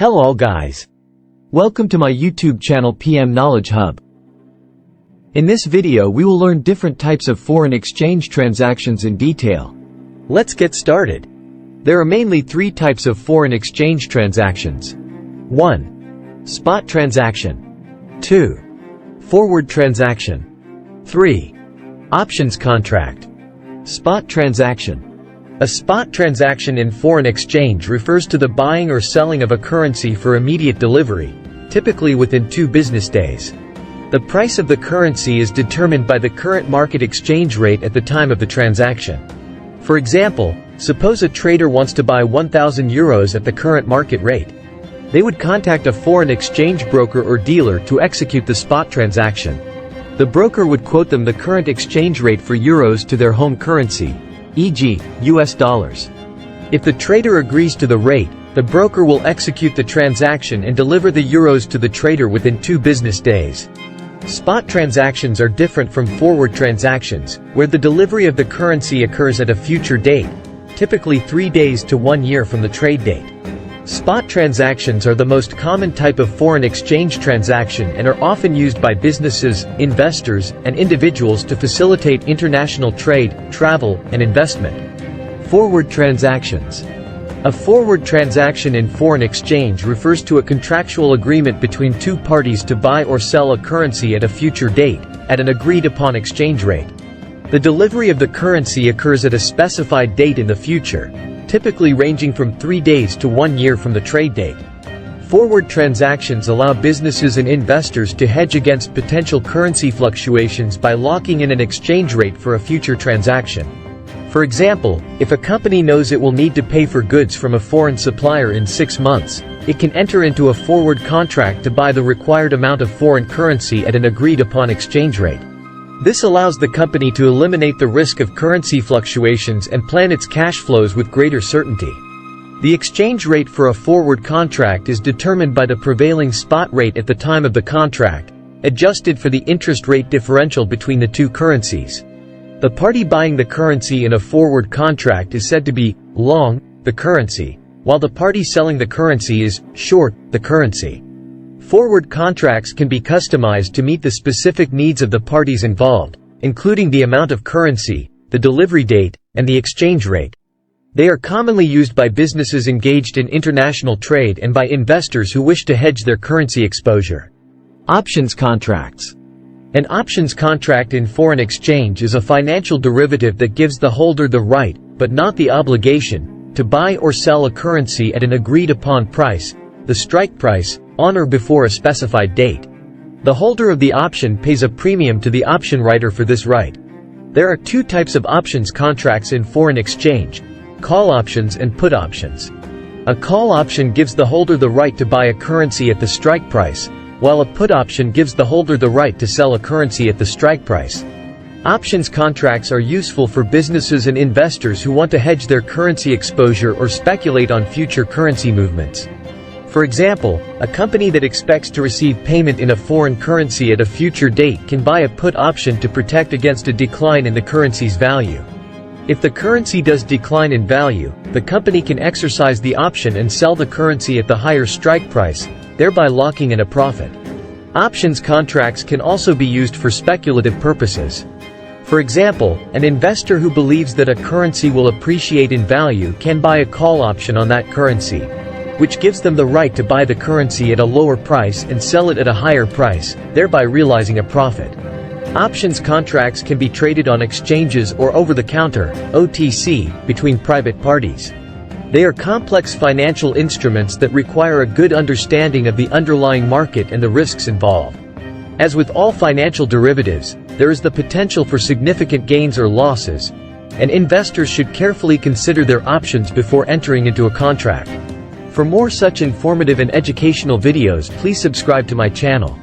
Hello guys. Welcome to my YouTube channel P.M. Knowledge Hub. In this video we will learn different types of foreign exchange transactions in detail. Let's get started. There are mainly three types of foreign exchange transactions. 1. Spot transaction. 2. Forward transaction. 3. Options contract. Spot transaction. A spot transaction in foreign exchange refers to the buying or selling of a currency for immediate delivery, typically within 2 business days. The price of the currency is determined by the current market exchange rate at the time of the transaction. For example, suppose a trader wants to buy 1,000 euros at the current market rate. They would contact a foreign exchange broker or dealer to execute the spot transaction. The broker would quote them the current exchange rate for euros to their home currency, e.g., US dollars. If the trader agrees to the rate, the broker will execute the transaction and deliver the euros to the trader within 2 business days. Spot transactions are different from forward transactions, where the delivery of the currency occurs at a future date, typically 3 days to 1 year from the trade date. Spot transactions are the most common type of foreign exchange transaction and are often used by businesses, investors, and individuals to facilitate international trade, travel, and investment. Forward transactions. A forward transaction in foreign exchange refers to a contractual agreement between 2 parties to buy or sell a currency at a future date, at an agreed-upon exchange rate. The delivery of the currency occurs at a specified date in the future, typically ranging from 3 days to 1 year from the trade date. Forward transactions allow businesses and investors to hedge against potential currency fluctuations by locking in an exchange rate for a future transaction. For example, if a company knows it will need to pay for goods from a foreign supplier in 6 months, it can enter into a forward contract to buy the required amount of foreign currency at an agreed-upon exchange rate. This allows the company to eliminate the risk of currency fluctuations and plan its cash flows with greater certainty. The exchange rate for a forward contract is determined by the prevailing spot rate at the time of the contract, adjusted for the interest rate differential between the 2 currencies. The party buying the currency in a forward contract is said to be long the currency, while the party selling the currency is short the currency. Forward contracts can be customized to meet the specific needs of the parties involved, including the amount of currency, the delivery date, and the exchange rate. They are commonly used by businesses engaged in international trade and by investors who wish to hedge their currency exposure. Options contracts. An options contract in foreign exchange is a financial derivative that gives the holder the right, but not the obligation, to buy or sell a currency at an agreed-upon price, the strike price, on or before a specified date. The holder of the option pays a premium to the option writer for this right. There are 2 types of options contracts in foreign exchange: call options and put options. A call option gives the holder the right to buy a currency at the strike price, while a put option gives the holder the right to sell a currency at the strike price. Options contracts are useful for businesses and investors who want to hedge their currency exposure or speculate on future currency movements. For example, a company that expects to receive payment in a foreign currency at a future date can buy a put option to protect against a decline in the currency's value. If the currency does decline in value, the company can exercise the option and sell the currency at the higher strike price, thereby locking in a profit. Options contracts can also be used for speculative purposes. For example, an investor who believes that a currency will appreciate in value can buy a call option on that currency, which gives them the right to buy the currency at a lower price and sell it at a higher price, thereby realizing a profit. Options contracts can be traded on exchanges or over-the-counter (OTC) between private parties. They are complex financial instruments that require a good understanding of the underlying market and the risks involved. As with all financial derivatives, there is the potential for significant gains or losses, and investors should carefully consider their options before entering into a contract. For more such informative and educational videos, please subscribe to my channel.